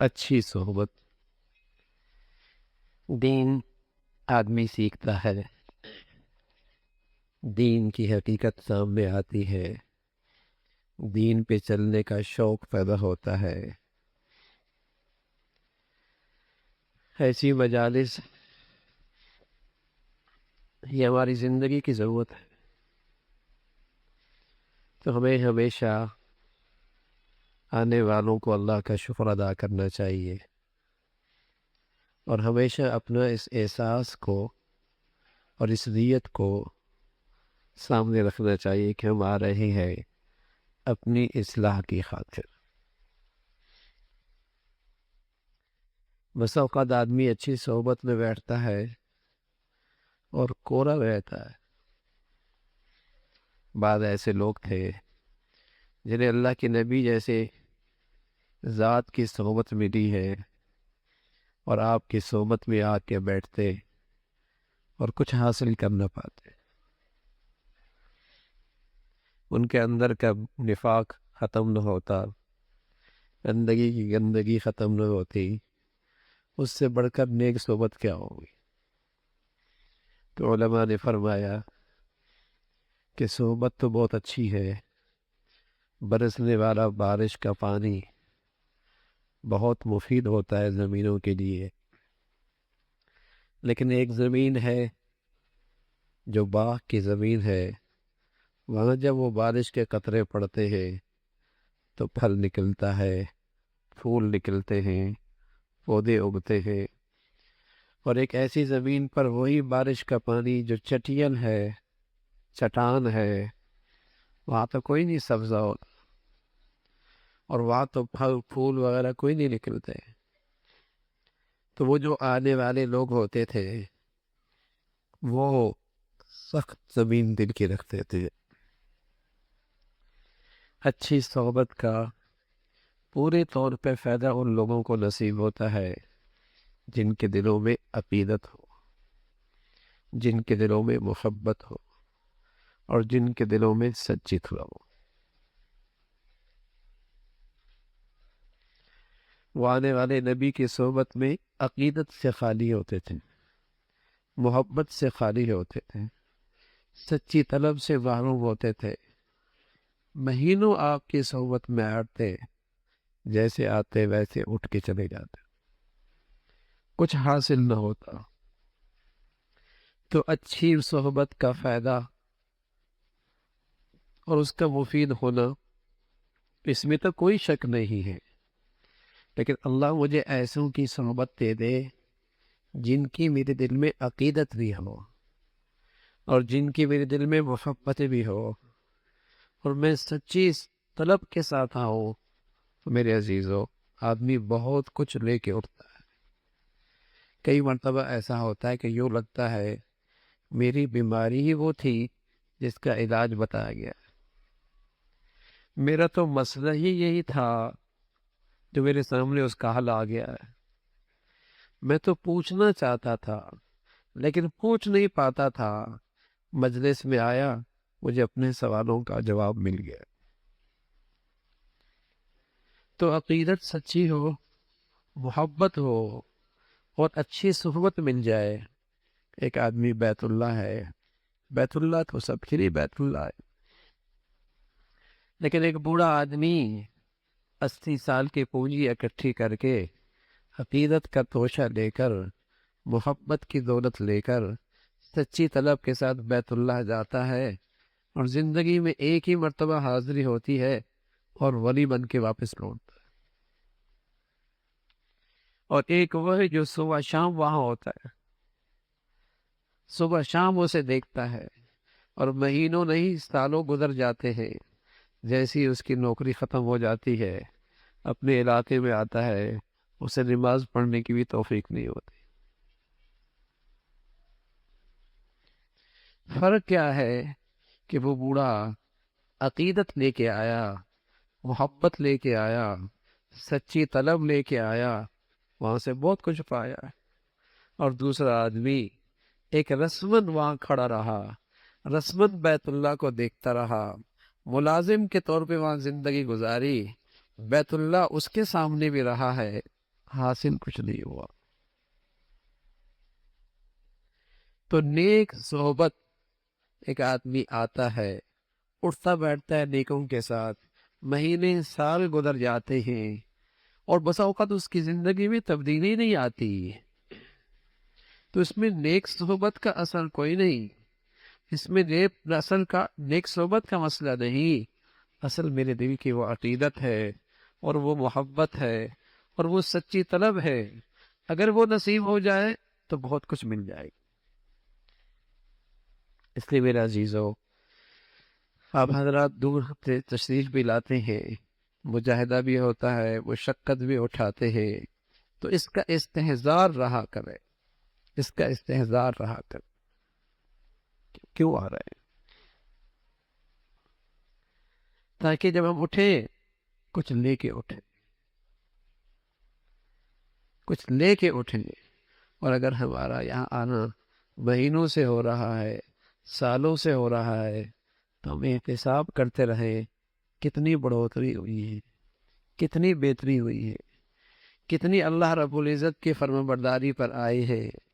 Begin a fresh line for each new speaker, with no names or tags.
اچھی صحبت دین آدمی سیکھتا ہے، دین کی حقیقت سامنے آتی ہے، دین پہ چلنے کا شوق پیدا ہوتا ہے۔ ایسی مجالس یہ ہماری زندگی کی ضرورت ہے، تو ہمیں ہمیشہ آنے والوں کو اللہ کا شکر ادا کرنا چاہیے، اور ہمیشہ اپنا اس احساس کو اور اس نیت کو سامنے رکھنا چاہیے کہ ہم آ رہے ہیں اپنی اصلاح کی خاطر۔ بسا اوقات آدمی اچھی صحبت میں بیٹھتا ہے اور کوڑا رہتا ہے۔ بعض ایسے لوگ تھے جنہیں اللہ کے نبی جیسے ذات کی صحبت ملی ہے، اور آپ کی صحبت میں آ کے بیٹھتے اور کچھ حاصل کر نہ پاتے۔ ان کے اندر کا نفاق ختم نہ ہوتا، گندگی کی گندگی ختم نہ ہوتی، اس سے بڑھ کر نیک صحبت کیا ہوگی؟ تو علماء نے فرمایا کہ صحبت تو بہت اچھی ہے، برسنے والا بارش کا پانی بہت مفید ہوتا ہے زمینوں کے لیے، لیکن ایک زمین ہے جو باغ کی زمین ہے، وہاں جب وہ بارش کے قطرے پڑتے ہیں تو پھل نکلتا ہے، پھول نکلتے ہیں، پودے اگتے ہیں۔ اور ایک ایسی زمین پر وہی بارش کا پانی جو چٹیل ہے، چٹان ہے، وہاں تو کوئی نہیں سبزہ ہوتا، اور وہاں تو پھل پھول وغیرہ کوئی نہیں نکلتے۔ تو وہ جو آنے والے لوگ ہوتے تھے وہ سخت زمین دل کی رکھتے تھے۔ اچھی صحبت کا پورے طور پہ فائدہ ان لوگوں کو نصیب ہوتا ہے جن کے دلوں میں عقیدت ہو، جن کے دلوں میں محبت ہو، اور جن کے دلوں میں سچی طلب ہو۔ وہ آنے والے نبی کی صحبت میں عقیدت سے خالی ہوتے تھے، محبت سے خالی ہوتے تھے، سچی طلب سے محروم ہوتے تھے۔ مہینوں آپ کی صحبت میں آتے، جیسے آتے ویسے اٹھ کے چلے جاتے، کچھ حاصل نہ ہوتا۔ تو اچھی صحبت کا فائدہ اور اس کا مفید ہونا، اس میں تو کوئی شک نہیں ہے، لیکن اللہ مجھے ایسوں کی صحبت دے دے جن کی میرے دل میں عقیدت بھی ہو، اور جن کی میرے دل میں محبت بھی ہو، اور میں سچی طلب کے ساتھ آؤں۔ تو میرے عزیزو، آدمی بہت کچھ لے کے اٹھتا ہے۔ کئی مرتبہ ایسا ہوتا ہے کہ یوں لگتا ہے میری بیماری ہی وہ تھی جس کا علاج بتایا گیا، میرا تو مسئلہ ہی یہی تھا جو میرے سامنے اس کا حل آ گیا ہے۔ میں تو پوچھنا چاہتا تھا لیکن پوچھ نہیں پاتا تھا، مجلس میں آیا، مجھے اپنے سوالوں کا جواب مل گیا۔ تو عقیدت سچی ہو، محبت ہو، اور اچھی صحبت مل جائے۔ ایک آدمی بیت اللہ ہے، بیت اللہ تو سب کے لیے بیت اللہ ہے، لیکن ایک بوڑھا آدمی 80 سال کی پونجی اکٹھی کر کے، عقیدت کا توشہ لے کر، محبت کی دولت لے کر، سچی طلب کے ساتھ بیت اللہ جاتا ہے، اور زندگی میں ایک ہی مرتبہ حاضری ہوتی ہے اور ولی بن کے واپس لوٹتا ہے۔ اور ایک وہ ہے جو صبح شام وہاں ہوتا ہے، صبح شام اسے دیکھتا ہے، اور مہینوں نہیں سالوں گزر جاتے ہیں، جیسی اس کی نوکری ختم ہو جاتی ہے اپنے علاقے میں آتا ہے، اسے نماز پڑھنے کی بھی توفیق نہیں ہوتی۔ فرق کیا ہے کہ وہ بوڑھا عقیدت لے کے آیا، محبت لے کے آیا، سچی طلب لے کے آیا، وہاں سے بہت کچھ پایا، اور دوسرا آدمی ایک رسمن وہاں کھڑا رہا، رسمن بیت اللہ کو دیکھتا رہا، ملازم کے طور پہ وہاں زندگی گزاری، بیت اللہ اس کے سامنے بھی رہا ہے، حاصل کچھ نہیں ہوا۔ تو نیک صحبت، ایک آدمی آتا ہے، اٹھتا بیٹھتا ہے نیکوں کے ساتھ، مہینے سال گزر جاتے ہیں اور بسا اوقات اس کی زندگی میں تبدیلی نہیں آتی، تو اس میں نیک صحبت کا اثر کوئی نہیں۔ اس میں نیک صحبت کا مسئلہ نہیں، اصل میرے دل کی وہ عقیدت ہے اور وہ محبت ہے اور وہ سچی طلب ہے۔ اگر وہ نصیب ہو جائے تو بہت کچھ مل جائے گا۔ اس لیے میرا عزیزو، آپ حضرات دور سے تشریف بھی لاتے ہیں، مجاہدہ بھی ہوتا ہے، مشقت بھی اٹھاتے ہیں، تو اس کا استحضار رہا کرے، اس کا استحضار رہا کرے۔ کیوں آ رہے ہیں؟ تاکہ جب ہم اٹھیں کچھ لے کے اٹھیں، کچھ لے کے اٹھیں۔ اور اگر ہمارا یہاں آنا مہینوں سے ہو رہا ہے، سالوں سے ہو رہا ہے، تو ہم احتساب کرتے رہے کتنی بڑھوتری ہوئی ہے، کتنی بہتری ہوئی ہے، کتنی اللہ رب العزت کی فرمان برداری پر آئے ہیں۔